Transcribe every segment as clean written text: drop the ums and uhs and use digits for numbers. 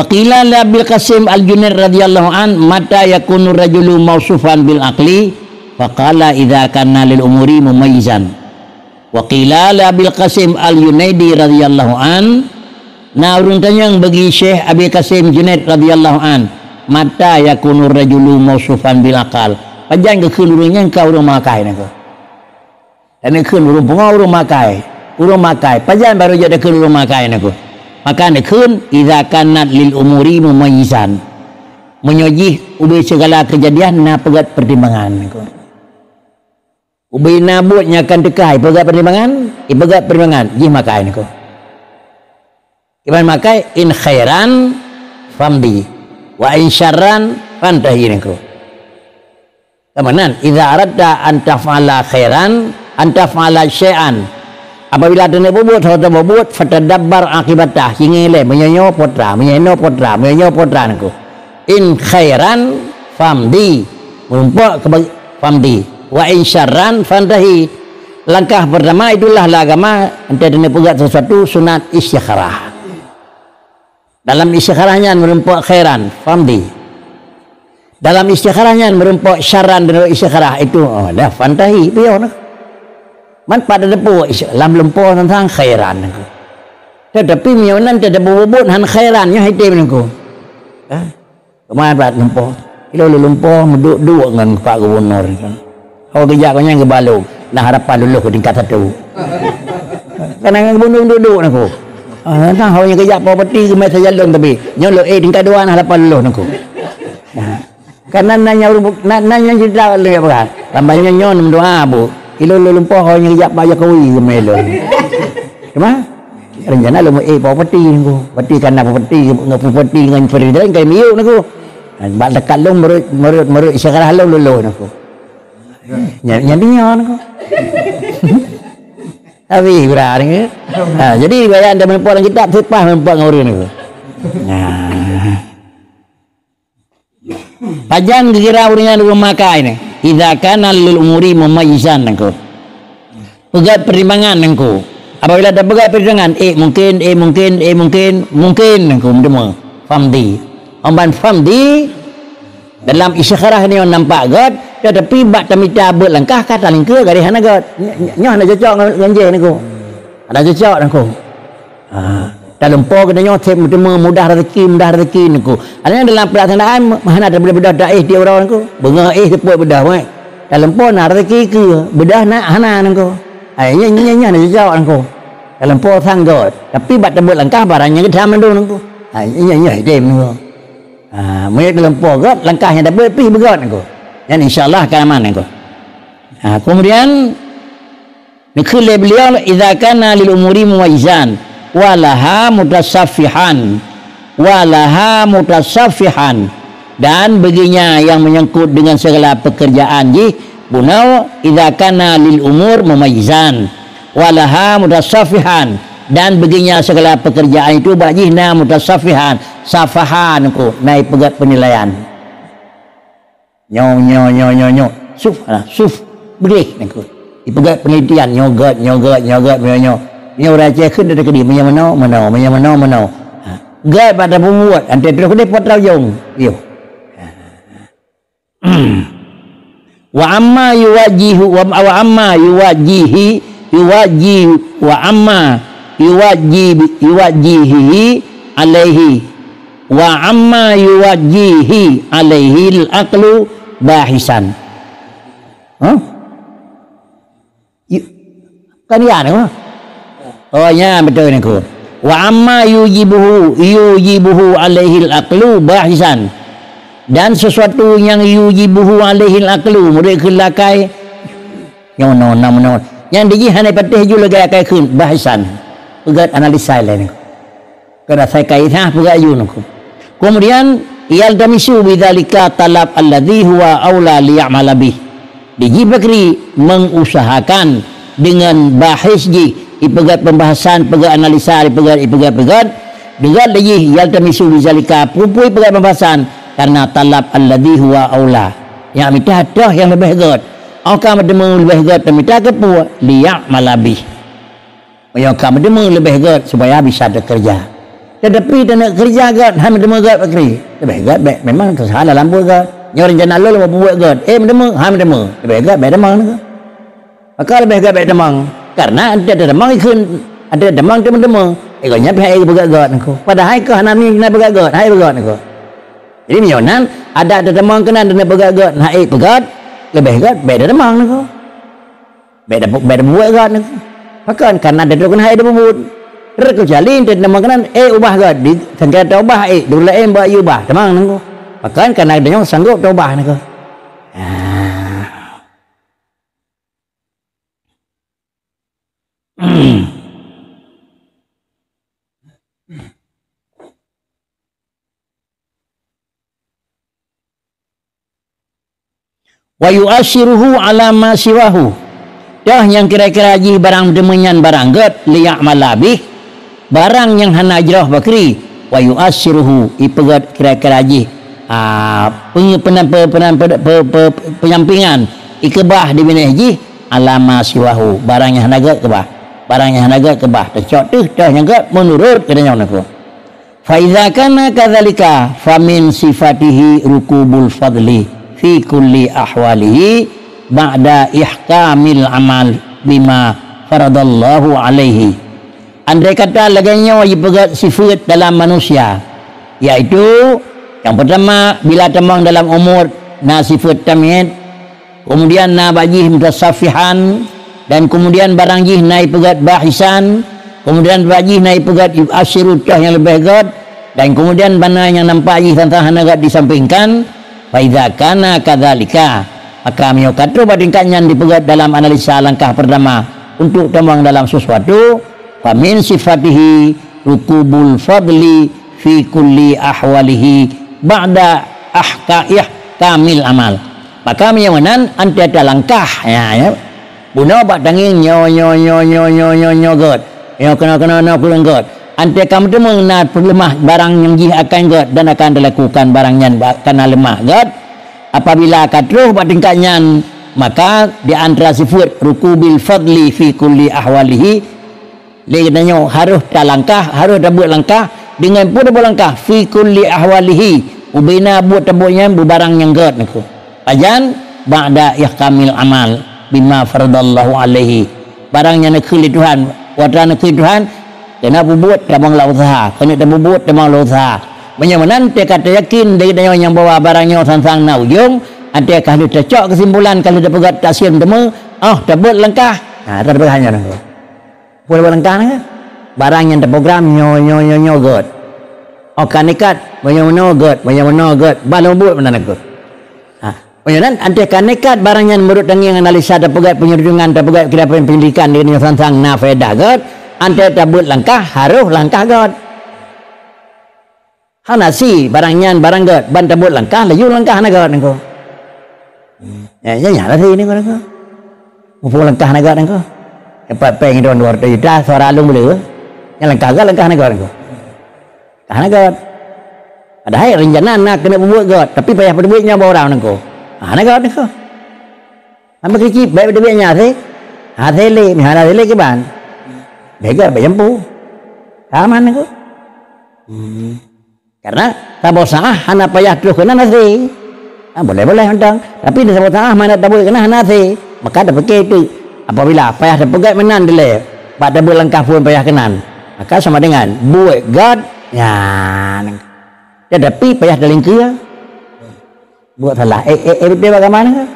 qila la bil Qasim al-Junaid radhiyallahu an mata yakunu rajulu mausufan bil aqli faqala idza kana lil umuri mumayyizan. Wa qila la bil Qasim al-Junaidi radhiyallahu an, nah urang tanya bagi Syekh Abi Qasim Junaid radhiyallahu an mata yakunu rajulu mausufan bil aqal, pajan ke keun urang yang kau urang makai nak. Dan keun urang pengau urang makai pajan baru jadi keun urang makai nak. Maka nak keun idza kanat lil umuri mumayyizan, menyojih ubi segala kejadian na pegat pertimbangan nak. Ubi nabutnya akan dekai pegat pertimbangan jih makai nak. Iban makai in khairan famdi wa in syarran fantahi nak. Kamanan idza aradta an taf'ala khairan an taf'ala syai'an, apabila ada bobot atau bobot fatadabbar akibatah hingga menyanyo potra nak. In khairan famdi merumpuk ke famdi wa in syarran fantahi. Langkah pertama itulah agama ente ada pegat sesuatu sunat istikharah. Dalam istikharahnya merumpuk khairan famdi, dalam istikharahnya merumpuk syarran dan istikharah itu dah fantahi piau nak. Man pada depu lam lempo tentang khairan nak. Tetapi mianan tidak bobot han khairannya hitim nak. Kemana plat lempo? Ilo lempo duduk dengan Pak Gubernur kan. Kau kerja kau yang kebalung, nah harapan luluh ke tingkat 1. Karena gubernur duduk nak. Nah, kau yang kerja properti ke masa jalan tapi nyolo tingkat 2 nah harapan luluh nak. Nah, karena nanya cerita le apa? Tambahnya nyon doa bu. Ilo lumpur kau yang kerja Pak Jokowi ke melo. Cuma rencana lu properti aku. Properti karena properti dengan presiden kayak miu aku. Bak dekat lu merut isyarat lu aku. Nyadinya aku. Tapi berani. Jadi bayar anda mempunyai kitab sepah mempunyai ngurun aku. Nah. Pajan kira urangnya rumah makai ni. Idza kana lil umuri mumayyizan nangko. Pegat pertimbangan nangko. Apabila ada pegat pertimbangan, mungkin nangko mendemo. Famdi. Amban famdi dalam istikharah ni nampak god, tetapi bak tamita berlangkah kata lingkar garis hana god. Nyoh nak cocok dengan je nangko. Ada cocok nangko. Dalam po kena nyotep mudah rezeki niku. Adanya dalam pelaksanaan mana ada bedah daih dia orang niku. Benga tepuk bedah wae. Dalam po nak rezeki ke bedah nak hana niku. Nya nak jawab niku. Dalam po sanggot. Tapi bat tebut langkah barangnya kedam ndu niku. Nya dem niku. Mereka dalam po got langkahnya dapat pi begot niku. Dan insyaallah akan aman niku. Kemudian niku beliau idza kana lil umuri muwaizan walaha mutasaffihan dan baginya yang menyangkut dengan segala pekerjaan ji bunau idza kana lil umur mumayyizan walaha mutasaffihan dan baginya segala pekerjaan itu bajihna mutasaffihan safahan ku naik pegat penilaian nyo suf benih niku ipegat penelitian nyogot Nya orang Aceh ke dari kedi menau. Gai pada pembuat ante terus kedi potrau jong. Yo. Wa amma yuwajihu wa amma yuwajihi alaihi wa amma yuwajihi alaihi al-aqlu bahisan. Kan ya no? Oh ya betul niku. Wa amma yujibuhu alaihi al-aqlu bahisan. Dan sesuatu yang yujibuhu alaihi al-aqlu mereka lakai yang no yang dijihan patih juga gaya kai kun bahisan. Pegat analisa lain niku. Kada saya kaitah pegat yu niku. Kemudian yaldamisu bidzalika talab alladhi huwa aula liya'mala bih. Dijibakri mengusahakan dengan bahis ji ipegat pembahasan pegat analisa ipegat dengan lagi yaldamisu bizalika pupui pegat pembahasan karena talab alladhi huwa aula yang minta dah yang lebih god akan bertemu lebih god minta kepu liyak malabih yang akan bertemu lebih god supaya bisa bekerja tetapi dia nak kerja gat hai mendema gat bakri lebih gat baik memang tersalah lampu gat nyo rencana lo buat gat mendema hai mendema lebih gat baik demang ke maka lebih gat baik demang karena ada demang ikun ada demang dia mendema ko nya hai begat gat ko padahal ke hana ni nak begat gat hai begat ko jadi mionan ada demang kena nak begat gat hai begat lebih gat baik demang ko baik buat gat ko maka karena ada tu kena hai dia buat Reka jalin dan makanan ubah ke di sangka ubah dulu buat ubah temang nangko makan karena adanya sanggup ubah nangko wa yu'ashiruhu ala ma siwahu dah yang kira-kira haji barang demenyan barang gat liyak malabih barang yang hana ajrah bakri wa yu'ashiruhu ipegat kira-kira haji penyampingan ikebah di bina haji alama siwahu barang yang hana gat kebah barang yang hana gat kebah tercok tuh dah yang gat menurut kedanya nak fa idza kana kadzalika famin sifatihi rukubul fadli fi kulli ahwalihi ba'da ihkamil amal bima faradallahu alaihi. Andai kata laganya wajib pegat sifat dalam manusia, yaitu yang pertama bila temang dalam umur na sifat tamid, kemudian na bajih mutasafihan, dan kemudian barang jih naik pegat bahisan, kemudian bajih naik pegat asyirutah yang lebih gat, dan kemudian mana yang nampak jih tentang hanagat disampingkan. Faidha kana kadzalika maka miokatro badingkannya dipegat dalam analisa langkah pertama untuk temang dalam sesuatu. Famin sifatihi rukubul fadli fi kulli ahwalihi ba'da kamil amal. Maka menyamanan antiada langkah ya buno bak danging nyo god yo kena kulang god ante kamu tu mengenal lemah barang yang jih akan god dan akan dilakukan barangnya kena lemah god apabila kadruh bak tingkatnya maka di antara sifat rukubil fadli fi kulli ahwalihi leganyo harus dah langkah harus dah buat langkah dengan pun dah buat langkah fi kulli ahwalihi ubina buat tabuknya barang yang god aku ajan ba'da ihkamil amal bima faradallahu alaihi barang yang nak Tuhan wadran nak Tuhan kena buat tabang la usaha kena dah buat tabang la usaha menyamanan dia kata yakin dia yang bawa barangnya sang na ujung ada kalau cocok kesimpulan kalau dah pegat taksir temu dah buat langkah tak ada hanya boleh langkah ni barang yang terprogram nyo god kan nekat banyak mana god balau buat mana nak Kemudian antai kan nekat barang yang menurut yang analisa ada pegat penyerungan ada pegat kedapan pendidikan dengan sang na faedah god antai tabut langkah harus langkah god hanasi barangnya barang god ban tabut langkah laju langkah na god engko ya lah ni engko mupo langkah na god engko apa peng don luar dah suara alung boleh yang langkah god langkah na god engko kana god ada hai rencana nak kena buat god tapi payah berbuatnya bawa orang engko nak god engko ambil kecil baik berbuatnya se le mihara le ke ban bega bayampu aman engko karena tabau sah hana payah terus kena nasi boleh undang tapi di tabau sah mana tabau kena nasi maka dah pakai itu apabila payah dah pegat menan dile pada langkah pun payah kenan maka sama dengan buat god ya tetapi payah daling kia buat salah dia bagaimana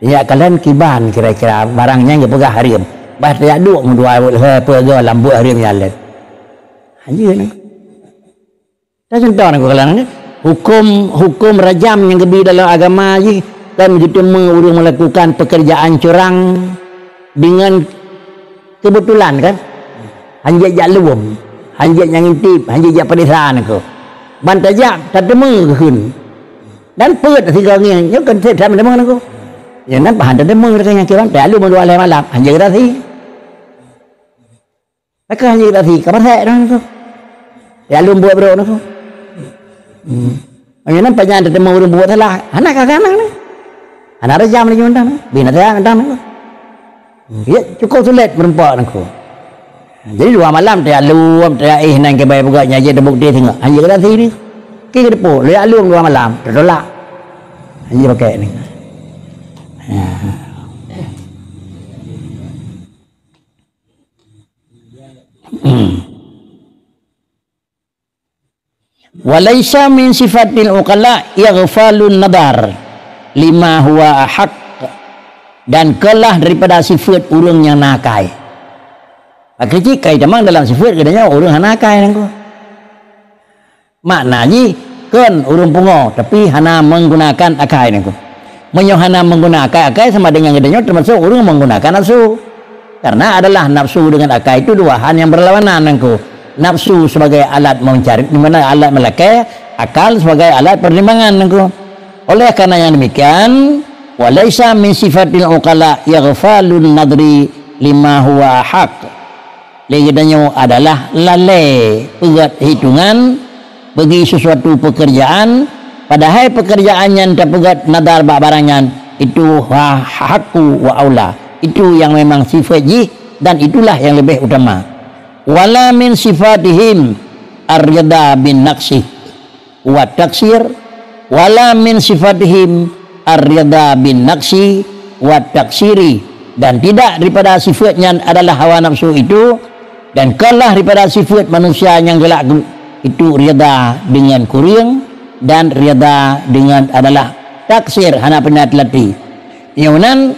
ya kalian kiban kira-kira barangnya enggak pegah hariam bah dia duk dua pegah lambu hariam jalan anjir ni dah contoh nak kalian hukum rajam yang lebih dalam agama je dan ditemu orang melakukan pekerjaan curang dengan kebetulan kan hanjat jalum hanjat yang intip hanjat padisan aku bantajak tatemu keun dan peut tiga orang yang kan saya sama dengan aku yang nan bahan tatemu dengan kiran tak lu mendua le malam hanjat rasi maka hanjat rasi kapan saya dah aku ya lu buat bro aku yang nan panjang tatemu orang buat salah anak kakak ni anak rajam lagi undang bina saya undang aku ya cukup sulit merempak aku Jadi 2 malam dia alum dia nang ke bayi pegaknya je debuk dia tengok. Hanya kena sini. Ke depo dia alum 2 malam tertolak. Hanya pakai ni. Walaisa min sifatil uqala yaghfalun nadar lima huwa ahaq, dan kelah daripada sifat urang yang nakai. Akhirnya kai jamang dalam sifat katanya urang nakai nangko. Maknanya kan urang pungo tapi hana menggunakan akai nangko. Menyo hana menggunakan akai sama dengan katanya termasuk urang menggunakan nafsu. Karena adalah nafsu dengan akai itu 2 hal yang berlawanan nangko. Nafsu sebagai alat mencari, di mana alat melakai, akal sebagai alat pertimbangan nangko. Oleh karena yang demikian, walaisa min sifatil uqala yaghfalun nadri lima huwa haq. Legadanya adalah lalai pegat hitungan bagi sesuatu pekerjaan, padahal pekerjaan yang terpegat nadar barangnya itu haqqu wa aula. Itu yang memang sifat jih dan itulah yang lebih utama. Wala min sifatihim ar-rida bin naqsi wa taksir, wala min sifatihim ar-rida bin naqsi wa taksiri, dan tidak daripada sifatnya adalah hawa nafsu itu, dan kalah daripada sifat manusia yang gelak itu rida dengan kurang dan rida dengan adalah taksir hana penat lati. Yang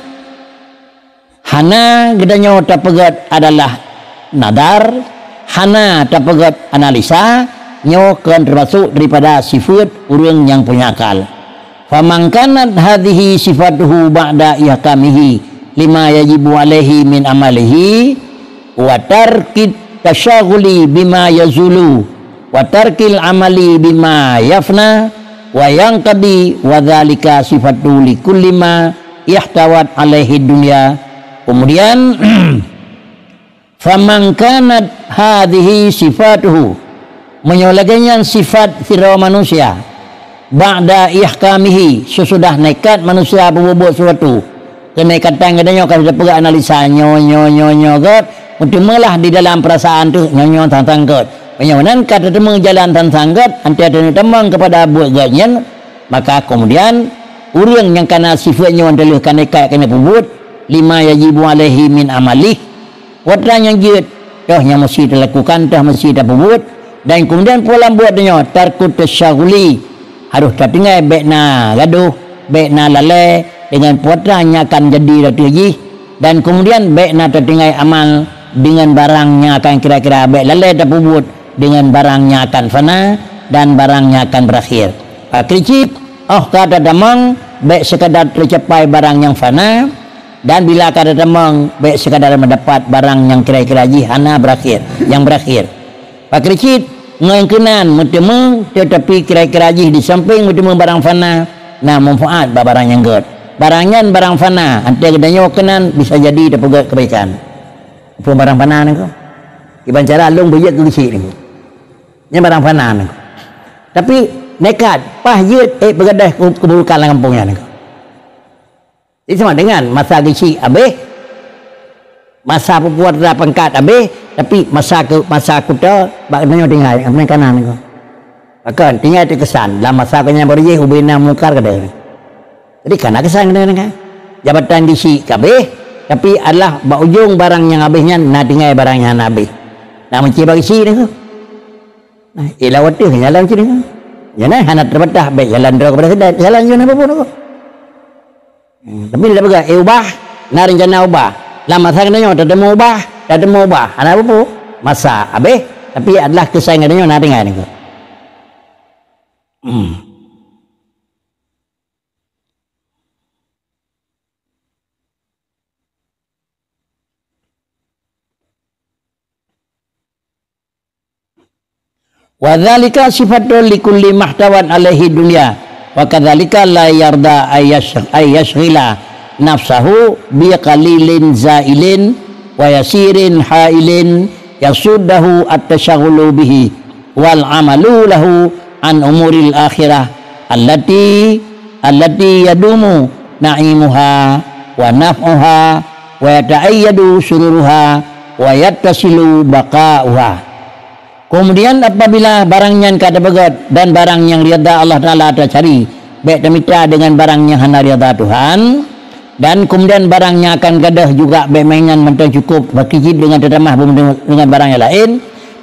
hana gedanya tapegat adalah nadar, hana tapegat analisa, nyokan termasuk daripada sifat urang yang punya akal. Famangkanat hadhihi sifatuhu ba'da ihkamihi lima yajibu alaihi min amalihi wa tarkit tasyaghuli bima yazulu wa tarkil amali bima yafna wa yanqadi wa dzalika sifatu likulli ma yahtawat alaihi dunya. Kemudian faman kanat hadhihi sifatuhu, menyolaganya sifat sira manusia ba'da ihkamihi, sesudah nekat manusia berbuat sesuatu kenekatan katanya kalau dapat analisa nyo gat utimalah di dalam perasaan tu nyo tang gat penyawanan kata temang jalan tang gat antara temang kepada buat gatnya, maka kemudian urang yang kana sifatnya adalah nekat kena berbuat lima yajibu alaihi min amalih, wadran yang jid dah yang mesti dilakukan, dah mesti dibuat, dan kemudian pola buatnya tarkut tasyaghuli, harus tertinggal baikna gaduh, baikna lalai dengan puatranya akan jadi lagi, dan kemudian baikna tertinggal amal dengan barangnya akan kira-kira baik lalai dibuat dengan barangnya akan fana dan barangnya akan berakhir. Prinsip kata damang baik sekadar tercapai barang yang fana, dan bila kada temang baik sekadar mendapat barang yang kira-kira jihana berakhir, yang berakhir. Pak Kricit ngengkenan mutemu tetapi kira-kira jih di samping mutemu barang fana, nah manfaat barang yang god. Barangnya barang fana, ante kedanya kenan bisa jadi dapat kebaikan. Apa barang fana niko? Iban cara long bejek ke kecil niko. Nya barang fana niko. Tapi nekat pah yet begadai keburukan lang kampungnya niko. Itu sama dengan masa kecil habis, masa perbuat pangkat habis, tapi masa kuda baknanya tinggal apa kanan ko. Akan tinggal terkesan dalam masa kanya berje hubina mungkar kada. Jadi kana kesan dengan jabatan disi habis, tapi adalah ujung barang yang habisnya na tinggal barang yang habis. Nak menci bagi si ni ko. Nah, ilawat tu jalan sini ko. Jangan hana terbatah baik jalan dua kepada sedar, jalan je apa pun ko. Tapi dia berkata, ubah, nak rencana ubah. Lama saya katanya, tak ada ubah. Ada apa pun? Masa, habis. Tapi adalah kesayangannya, nak dengar ni. Wa dzalika sifatul likulli mahtawan alaihi dunya. Wa kadzalika la yarda ayyashghila nafsahu bi qalilin zailin wa yasirin hailin yasuddahu at-tashaghulu bihi wal amalu lahu an umuril akhirah allati yadumu na'imuha wa naf'uha wa yata'ayyadu sururuha wa yattasilu baqa'uha. Kemudian apabila barangnya kada begot dan barang yang rida Allah Taala ada cari baik demita dengan barang yang hana rida Tuhan, dan kemudian barangnya akan gadah juga baik mainan mentang cukup berkijid dengan tetamah dengan barang yang lain,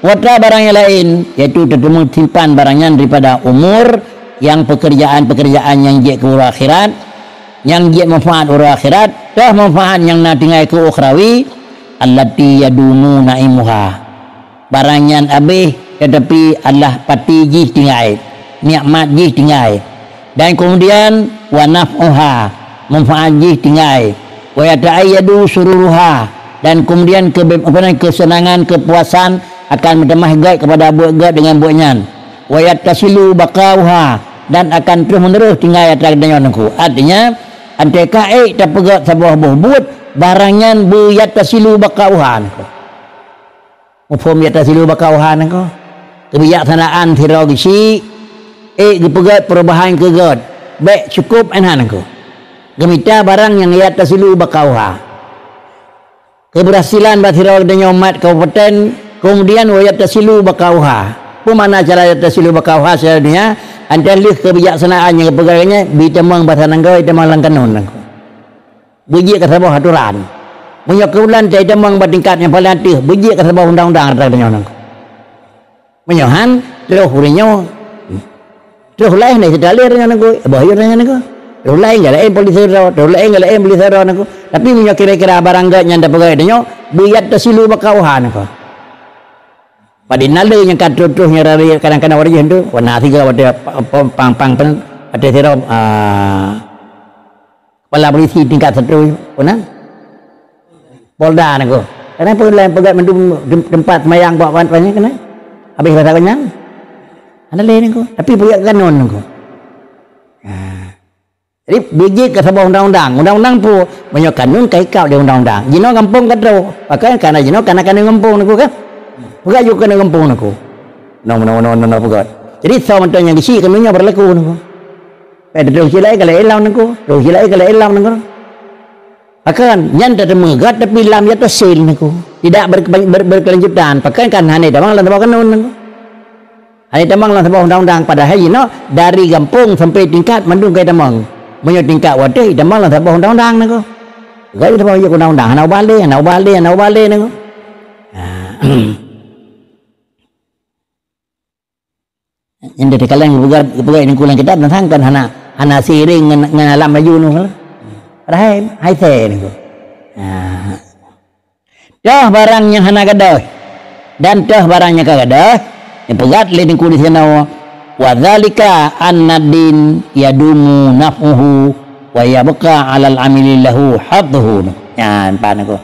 wata barang yang lain yaitu tertemu simpan barangnya daripada umur yang pekerjaan-pekerjaan yang je ke akhirat, yang je manfaat akhirat, dah manfaat yang nak tinggal ke ukhrawi, allati yadumu naimuha, barangnya habis tetapi Allah pati jih tinggal, nikmat jih tinggal, dan kemudian wa naf'uha, manfaat jih tinggal, wa yata'ayyadu sururuha, dan kemudian kesenangan, kepuasan akan bertambah gaib kepada buat gaib dengan buatnya, wa yattasilu baqauha, dan akan terus menerus tinggal atas denganku. Artinya antai kaik tak pegat sebuah buat barangnya bu yattasilu baqauha. Mufhum yattasilu baqauha nako. Kebijaksanaan tirogisi gepegat perubahan kegat. Baik cukup enhan nako. Gemita barang yang yattasilu baqauha. Keberhasilan batirog dengan umat kabupaten, kemudian wa yattasilu baqauha. Mana cara yattasilu baqauha sebenarnya? Antara kebijaksanaan yang pegawainya bitamang bahasa nangkau itamang langkanun nangkau. Buji ke sebuah aturan. Punya kebulan itamang bertingkat yang paling atas. Buji ke sebuah undang-undang ada dengan nangkau. Menyohan terus hurinya terus lain ni sedalir dengan nangkau. Bahaya dengan nangkau. Terus lain galain polisi ro, terus lain galain polisi ro nangkau. Tapi punya kira-kira barang gak yang ada pegawai denyo buyat tasilu baqauha nangkau. Pada nala yang terus yang rari kadang-kadang orang itu warna tiga pada pang pada serap kepala polisi tingkat satu mana Polda nak ko. Kenapa lain pegat mendum tempat mayang buat banyak kena habis bahasa kenyang ada lain ko tapi pegat kanon ko. Jadi biji ke sebuah undang-undang pun banyak kanun kai kau di undang-undang. Jino kampung kadro pakai karena jino karena kampung nak ko kan. Pegat juga kena kampung aku. No pegat. Jadi sama macam yang disi kanunya berlaku aku. Pada terus silai kalau elam aku, terus silai kalau elam aku. Akan yang tak mengat tapi lam ya tersil aku. Tidak berkelanjutan. Pakai kan hanya damang lan bawa kanun aku. Hanya damang lan bawa undang-undang padahal you know dari kampung sampai tingkat mandung ke damang. Banyak tingkat wadah damang lan bawa undang-undang aku. Gaya bawa undang-undang. Anau balik aku. Yang dari kalian bukan ini kulang kita tentang kan hana siring ngalam maju nu lah. Hai teh ni ko. Dah barang yang hana gadah dan dah barangnya kagadah yang pegat le ku di sana wa dzalika annadin yadumu naf'uhu wa yabqa 'alal amili lahu hadduhu. Yan pan ko.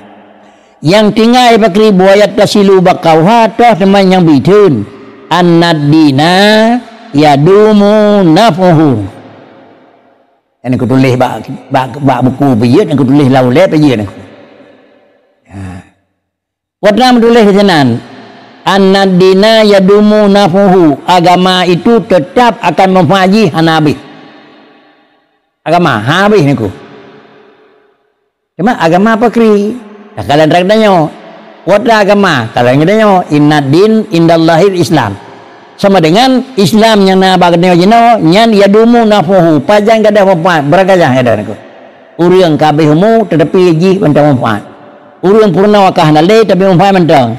Yang tinggal pakri buayat tasilu baqauha dah teman yang bidun. An-nadina yadumu nafuhu. Yang aku tulis bak buku biyut, yang aku tulis laulai biyut aku. Wadna menulis di sana. An-nadina yadumu nafuhu. Agama itu tetap akan memfaji hanabi. Agama habis niku. Cuma agama apa kri? Tak kalian tanya. Wada agama kalau yang dia inna din indallahil Islam sama dengan Islam yang na bagadnya jino nyan yadumu nafuhu pajang kada manfaat beragajah ada niku urang kabehmu tetapi ji mentang manfaat urang purna wakah nale tapi manfaat mentang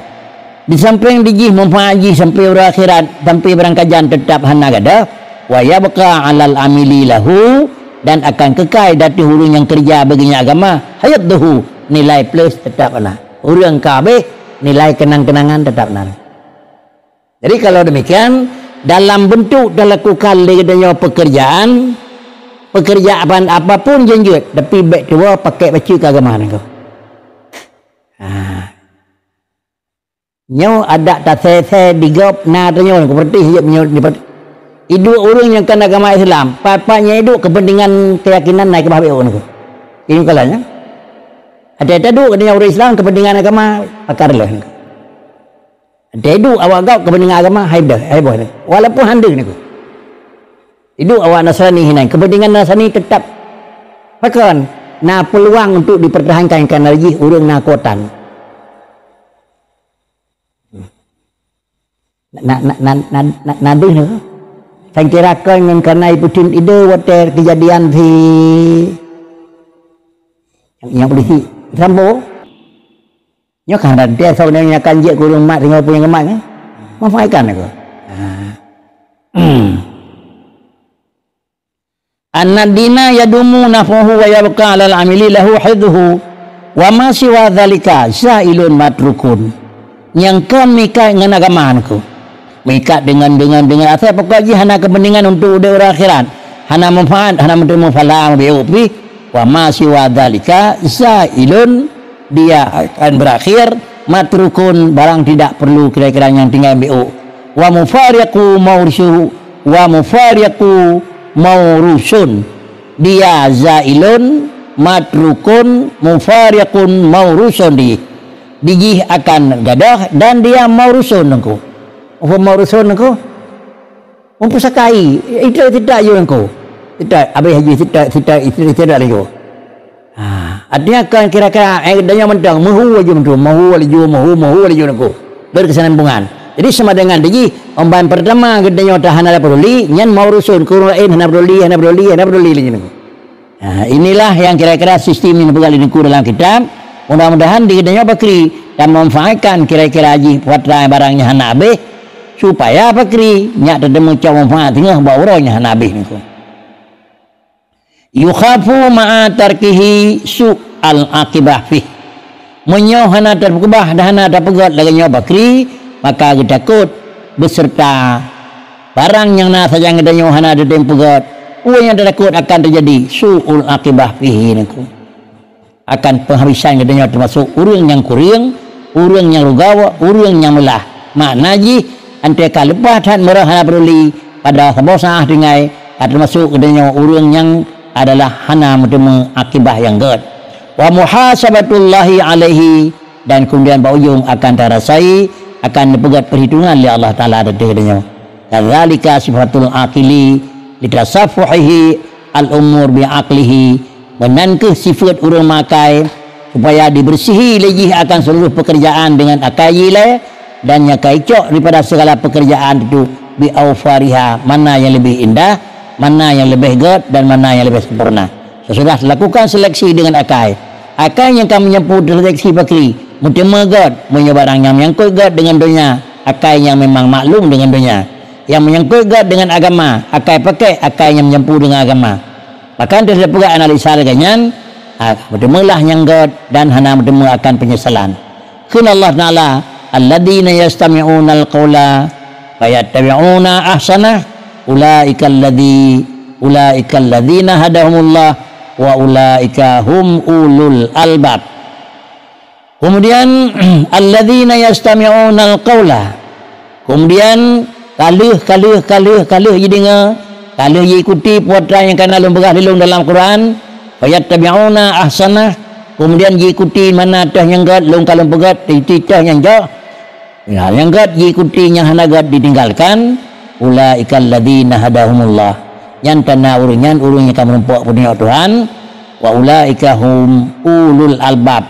di samping diji manfaat ji sampai akhirat sampai berangkajan tetap hana kada wa yabqa 'alal amili lahu dan akan kekal dati urang yang kerja baginya agama hayatuhu nilai plus tetap ana. Urang kabeh nilai kenang-kenangan tetap nan. Jadi kalau demikian dalam bentuk dilakukan dengan pekerjaan apapun jenjut tapi baik tua pakai baju keagamaan kau. Nyo ada tak saya digop na tanya seperti hidup nyo hidup orang yang kan agama Islam, papanya hidup kepentingan keyakinan naik ke bawah orang. Ini kalanya. Ada duk dengan orang Islam kepentingan agama pakarlah. Ada duk awak gau kepentingan agama hai boleh. Walaupun handeng niku. Hidup awak Nasrani hinan kepentingan Nasrani tetap pakon na peluang untuk dipertahankan lagi urang na kotan. Nanti nữa thành kira kan yang karena iputin ide water kejadian di yang polisi Rambo nhớ khẳng định dia sau này nhà can diện của đường mạng thì ngồi punya kemak mau phải kan aku An-nadina yadumu nafuhu wa yabqa 'alal 'amili lahu hidduhu wa ma siwa dzalika zailun matrukun. Yang kan mika dengan agamaanku. Mika dengan asal pokoknya hana kepentingan untuk orang akhirat. Hana manfaat, hana menerima falah biupi wa ma siwa dzalika zailun, dia akan berakhir matrukun, barang tidak perlu kira-kira yang tinggal biu. Wa mufariqu maurusu wa mufariqu maurusun, dia zailun matrukun mufariqun maurusun, digih akan gadah dan dia maurusun engkau. Apa maurusun engkau? Mempusakai itu tidak yo engkau. Tidak habis haji tidak lagi. Artinya kan kira-kira danya mentang mahu wajib engkau berkesinambungan. Jadi sama dengan diji omban pertama gedenya tahana peduli nyan mau rusun kurang lain hana peduli inilah yang kira-kira sistem ini pegal ini dalam kitab. Mudah-mudahan di gedenya bakri dan memanfaatkan kira-kira haji putra barangnya hana abih supaya bakri nyak terdemu caw manfaat tengah bawa orangnya hana abih niku. Yukhafu ma'a tarkihi su'al aqibah fih, menyoh hana terkubah dah hana terpegat lagi nyoh bakri, maka kita takut beserta barang yang nak saja kita nyohana ada tempugat, yang takut akan terjadi su'ul akibah fihi niku, akan penghabisan kita nyoh termasuk urang yang kuring, urang yang rugawa, urang yang melah. Makna ji antara lepas dan merah hana peduli pada sebosah dengan termasuk kita nyoh urang yang adalah hana bertemu akibah yang gad. Wa muhasabatullahi alaihi, dan kemudian ujung akan terasai akan dipegat perhitungan oleh Allah Ta'ala ada dengannya. Kadzalika sifatul aqili litasaffuhihi al-umur bi'aqlihi, menangkeh sifat urang makai supaya dibersihi lagi akan seluruh pekerjaan dengan akayile, dan yang kaicok daripada segala pekerjaan itu bi'awfariha, mana yang lebih indah, mana yang lebih gad, dan mana yang lebih sempurna. Sesudah lakukan seleksi dengan akai yang kami menyebut seleksi bakri mutama gad, punya barang yang menyangkut gad dengan dunia, akai yang memang maklum dengan dunia, yang menyangkut gad dengan agama, akai pakai akai yang menyempuh dengan agama. Maka dia pula analisa lagannya, mutamalah yang gad dan hana mutama akan penyesalan. Kun Allah Ta'ala alladzina yastami'una al-qawla fayattabi'una ahsanah ulaika alladzina hadahumullah wa ulaika hum ulul albab. Kemudian alladzina yastami'una al-qawla, kemudian kaluh jadinya kaluh ikuti putra yang kana lumberah lilung dalam Quran, fayattabi'una ahsanah, kemudian ikuti mana tah yang gad lung kalung pegat titah yang jauh yang gad ikuti yang hana gad ditinggalkan. Ulaika alladzina hadahumullah, yang tanah urungan yang kamu rempok punya Tuhan, wa ulaika hum ulul albab,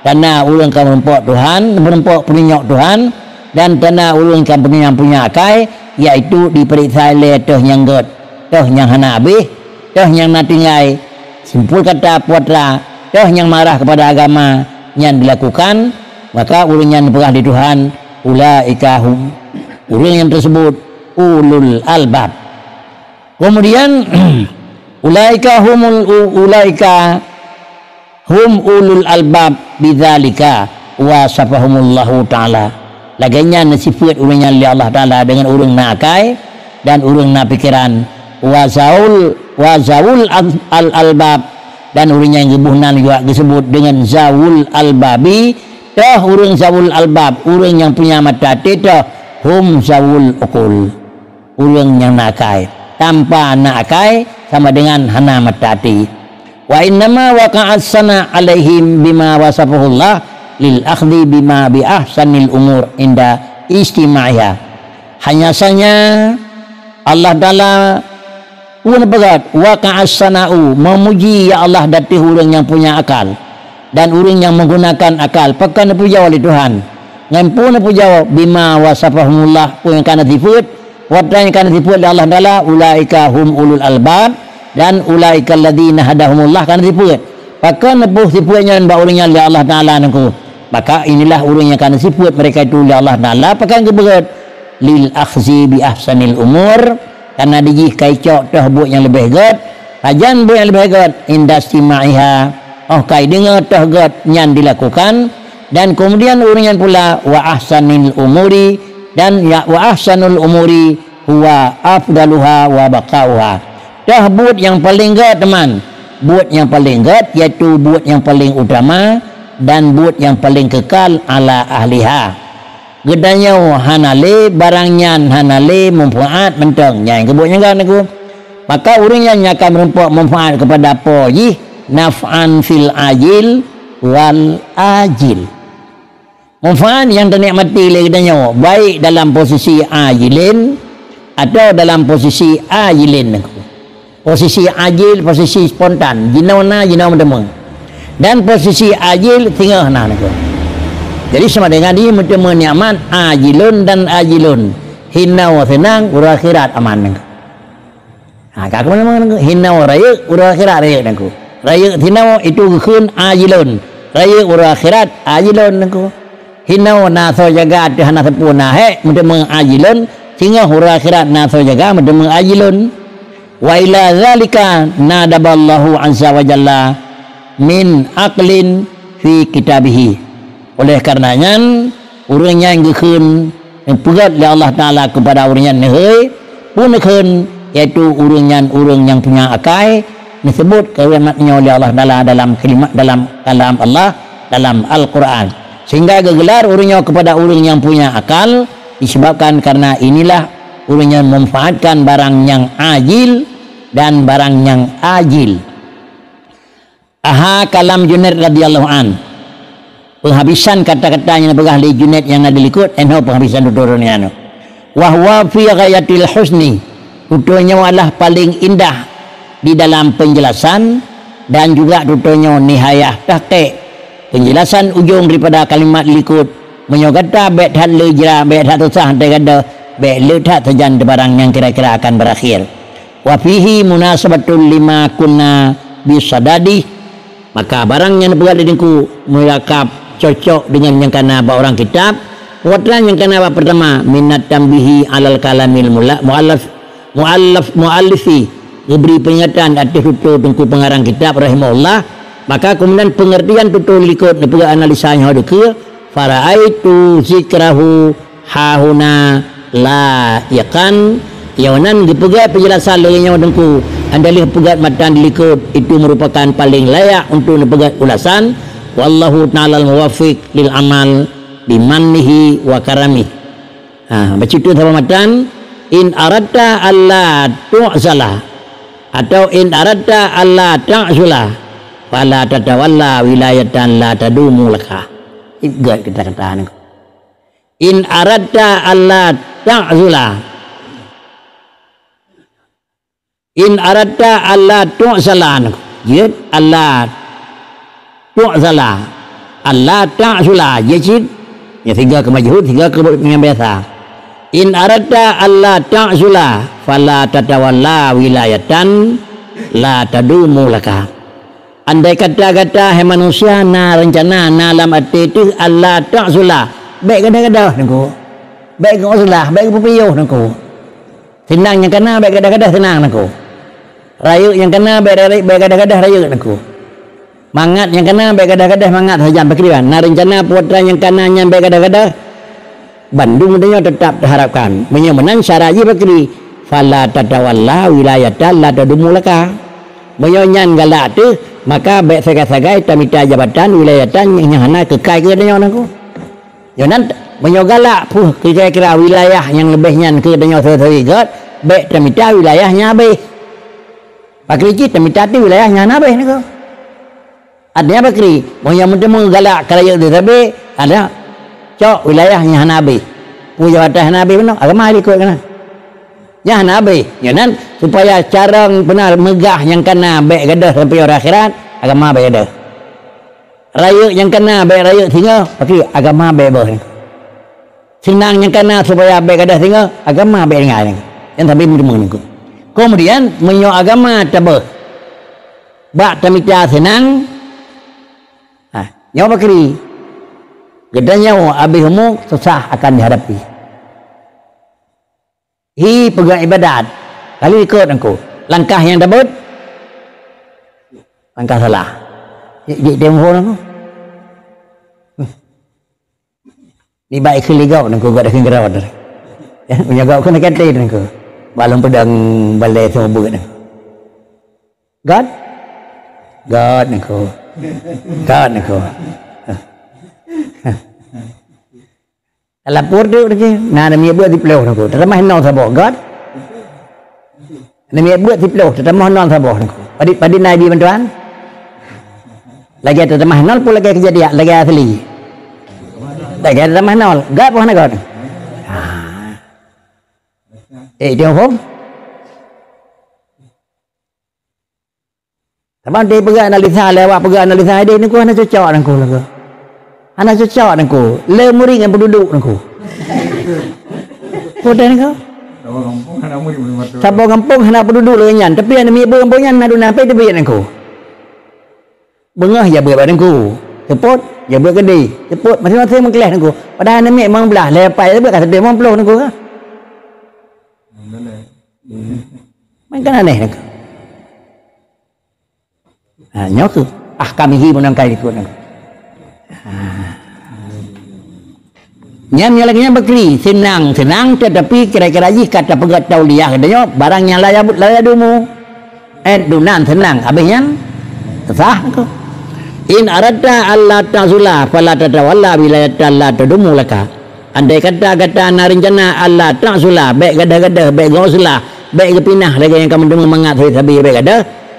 tanah urang kamu rempok Tuhan, merempok punya Tuhan, dan tanah urang kamu punya akai, yaitu diperiksa oleh toh yang gad, toh yang hana habis, toh yang natingai simpul kata putra, toh yang marah kepada agama yang dilakukan, maka urang yang berkah di Tuhan, ulaika hum, urang yang tersebut ulul albab. Kemudian ulaika hum ulul albab bidzalika wa safahumullahu ta'ala. Laganya sifat urangnya oleh Allah Ta'ala dengan urang nakai dan urang na pikiran, wa zaul al albab, dan urangnya yang gebuhnan juga disebut dengan zaul albabi. Dah urang zaul albab, urang yang punya mata teta, hum zaul uqul, urang yang nakai tanpa nakai sama dengan hana matati. Wa innama waqa'at sana alaihim bima wasafahullah lil akhdhi bima bi ahsanil umur inda istima'iha. Hanya saja Allah Ta'ala begat waqa'at sana'u, memuji ya Allah datih urang yang punya akal dan urang yang menggunakan akal, pekan puja oleh Tuhan. ngampun apa jawab bima wasafahumullah pun yang kana sifat wadang yang kana sifat oleh Allah Taala ulaika hum ulul albab dan ulaika alladzina hadahumullah kana sifat maka nebuh sifatnya dan baulnya oleh Allah Taala nangku maka inilah urang yang kana sifat mereka itu oleh Allah Taala pakai keberat lil akhzi bi ahsanil umur karena dijih kaicok tah buat yang lebih gad ajan buat yang lebih gad indastimaiha kai dengar tah gad nyan dilakukan dan kemudian uringan pula wa ahsanil umuri dan ya wa ahsanul umuri huwa afdaluha wa baqauha dah buat yang paling gad teman buat yang paling gad iaitu buat yang paling utama dan buat yang paling kekal ala ahliha gedanya hanale barangnya hanale manfaat mentang yang kebuatnya kan aku maka orang yang akan merempak manfaat kepada apa naf'an fil ajil wal ajil manfaat yang ternikmati oleh gedanya baik dalam posisi ajilin atau dalam posisi ajilin posisi ajil posisi spontan jinawana jinaw medemeng dan posisi ajil tinggal nah jadi sama dengan dia macam nyaman ajilun dan ajilun hinna wa senang ura akhirat aman kak mana hinna wa raya ura akhirat raya nangku raya hinna itu keun ajilun raya ura akhirat ajilun nangku hinna wa naso jaga hana sempurna macam ajilun sehingga ura akhirat naso jaga macam ajilun wa ila zalika nadaballahu azza wa jalla min aqlin fi kitabihi oleh karenanya urangnya yang gekun yang pegat oleh Allah Ta'ala kepada urangnya nehei pun gekun iaitu urang yang punya akal disebut kalimatnya oleh Allah Ta'ala dalam kalimat dalam kalam Allah dalam Al-Quran sehingga gegelar urangnya kepada urang yang punya akal disebabkan karena inilah urangnya memanfaatkan barang yang ajil dan barang yang ajil. Aha kalam Junaid radhiyallahu an penghabisan kata-katanya pegah li Junaid yang ada likut eno penghabisan tuturunnya anu wa huwa fi ghayatil husni tuturnya adalah paling indah di dalam penjelasan dan juga tuturnya nihayah tahqiq penjelasan ujung daripada kalimat likut menyogata bet had lejra bet had usah tegada bet le tak terjan barang yang kira-kira akan berakhir wa fihi munasabatul lima kunna bisadadi maka barang yang berada dengku murakab cocok dengan yang kana orang kitab wadran yang kana pertama minat tambihi alal kalamil muallifi diberi peringatan atas tutur dengku pengarang kitab rahimahullah maka kemudian pengertian tutur likut nepega analisanya deke faraitu zikrahu hahuna la yakan yawanan dipega penjelasan lainnya dengku andalih pegat matan likut itu merupakan paling layak untuk dipegat ulasan wallahu ta'ala al-muwaffiq lil amal bimannihi wa karami baca itu sama matan in aradta alla tu'zala atau in aradta alla ta'zula fala tatawalla wilayatan la tadumu laka igat kita katakan in aradta alla ta'zula in aradta alla tu'zala ya alla tu'zala alla ta'zula jadi ya tiga ke majhul tiga ke yang biasa in aradta alla ta'zula fala tatawalla wilayatan la tadumu laka andai kata-kata hai manusia na rencana na lam ati itu alla ta'zula baik kadang-kadang nangku baik uzlah baik pupiyuh nangku senang yang kena baik kadang-kadang senang nangku rayu yang kena baik kadang-kadang rayu nangku mangat yang kena baik kadang-kadang mangat saja berkirian nah rencana putra yang kananya baik kadang-kadang Bandung dia tetap diharapkan menyemenan syaraji berkiri fala tatawalla wilayatan la tadumu laka menyanyan galak tu maka baik sagai-sagai tamita jabatan wilayatan yang hana kekal ke dia nangku jangan menyogalak puh kira-kira wilayah yang lebihnya ke dia sesuai baik tamita wilayahnya baik pakri tamita tu wilayahnya na baik nangku adanya bakri mau yang mungkin galak kerajaan itu tapi ada cok wilayahnya Hanabi punya wadah Hanabi benar agama ikut kan ya Hanabi jangan supaya cara benar megah yang kena baik gadah sampai orang akhirat agama baik gadah raya yang kena baik raya tinggal pakai agama baik bah senang yang kana supaya baik ada tinggal agama baik dengan yang tapi menunggu. Kemudian menyo agama tabah. Bak tamita senang. Nyawa bakri. Gedanya habis umur susah akan dihadapi. Hi pegang ibadat. Kalau ikut engkau, langkah yang dapat langkah salah. Dia mohon aku. Ni baik keligau engkau gak ada kegerawat. Ya, menjaga aku nak kata engkau. Balong pedang balai semua buat engkau. God engkau. God engkau. Lapor tu lagi. Nah, namanya buat di pelau engkau. Termah nol sabok God. Namanya buat di pelau, termah nol sabok engkau. Padi nabi bantuan. Lagi ada termah nol pun lagi kejadian, lagi asli. Lagi ada termah nol. God pun God. Dia faham? Tapi dia pergi analisa lewat pergi analisa dia ni ku hana cocok dengan ku lagu. Hana cocok dengan ku. Le muring dengan penduduk dengan ku. Podan kau. Sabang kampung hana penduduk lengan, tapi ana mi kampung nyan adu nape dia dengan ku. Bengah ya buat dengan ku. Cepot ya buat gede. Cepot masing-masing mengkelas dengan ku. Padahal ana mi memang belah lepai buat kata dia memang peluh dengan ku. Main kan aneh dengan ku. Nhớ cứ kami hi menang kali ikut aku. Nyam lagi nya bakri senang tetapi kira-kira ji kata pegat tauliah katanya barang yang layak dumu dunan senang habisnya sah aku. In aradta alla ta'zula fala tatawalla wilayat alla tadumu laka. Andai kata narinjana alla ta'zula baik gada-gada baik gauslah baik kepinah lagi yang kamu dengar mengat sabi baik gada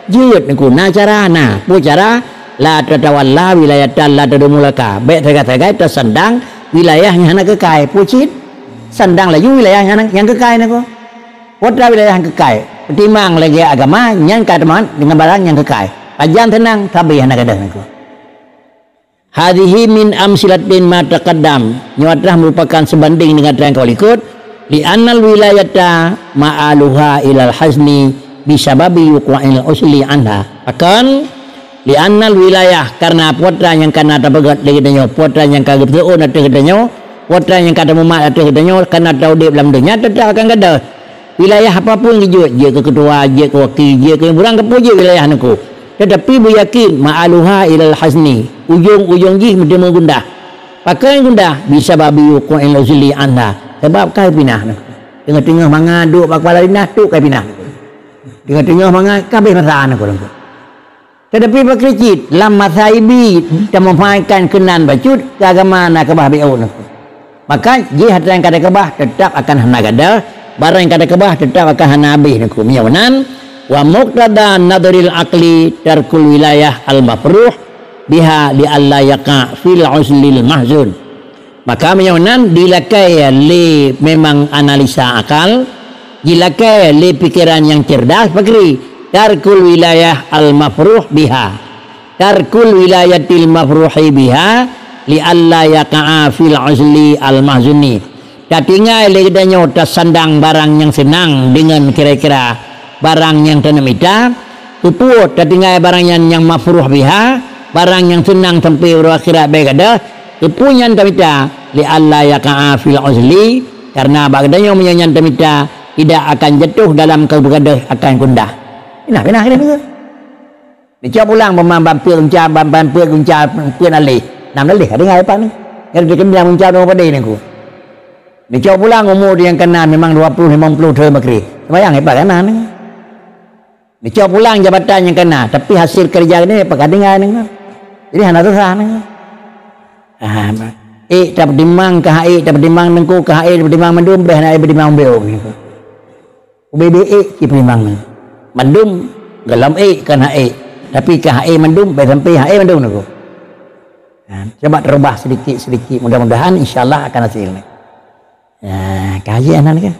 jut aku na cara na pu cara la tatawalla wilayatan la tadumulaka baik tegak-tegak tersandang wilayahnya nak kekal pucit sandang lagi wilayahnya yang kekal nako putra wilayah yang kekal pertimang lagi agama yang kataman dengan barang yang kekal ajan tenang tapi anak ada nako hadhihi min amsilatin ma taqaddam nyawatlah merupakan sebanding dengan yang kau ikut li annal wilayata ma'aluha ilal hazni bisababi yuqa'il usli anha akan li annal wilayah karena putra yang kana tabagat degedanyo putra yang kagep seun atau gedanyo putra yang kada mumat atau gedanyo kana taudip dalam dunia tetap akan kada wilayah apapun dijut je ke ketua je ke wakil je ke burang ke puje wilayah naku tetapi bu yakin ma'aluha ilal hazni ujung-ujung ji mesti mengundah pakai gundah bisababi yuqa'il usli anha sebab kai pinah naku tengah-tengah mangadu pak kepala dinas tu kai pinah tengah-tengah mangat kabeh masalah aku. Tetapi berkecit lam masaibi dan memainkan kenan bacut ke agama nak kebah bi'un aku. Maka jihad yang kada kebah tetap akan hana gada, barang yang kada kebah tetap akan hana habis aku. Miyawanan wa muqtada nadril aqli tarkul wilayah al mafruh biha li alla yaqa fil uslil mahzun. Maka miyawanan dilakai li memang analisa akal dilakai le pikiran yang cerdas bakri tarkul wilayah al mafruh biha tarkul wilayatil mafruhi biha li alla yaqa'a fil uzli al mahzuni tatingai le danyo tasandang barang yang senang dengan kira-kira barang yang tanamita kuput tatingai barang yang mafruh biha barang yang senang sampai berakhirat baik ada kupunyan tamita li alla yaqa'a fil uzli karena bagadanya menyanyan tamita tidak akan jatuh dalam keberadaan akan kundah. Pinah kita. Dicoba pulang bampir alih. Nam alih ada ngai apa ni? Yang dia bilang uncap nama pada ni aku. Dicoba pulang umur yang kena memang 20-50 tahun makri. Sembayang hebat kan ni. Dicoba pulang jabatan yang kena tapi hasil kerja ni apa kadang ni. Jadi hana susah ni. Tak berdimang ke tak berdimang nengku ke tak berdimang mendum beh nak berdimang beo ni. BBE ki primang mandum galam kan tapi ke mandum sampai sampai mandum aku coba terubah sedikit mudah-mudahan insyaallah akan hasil kaji anak ni kan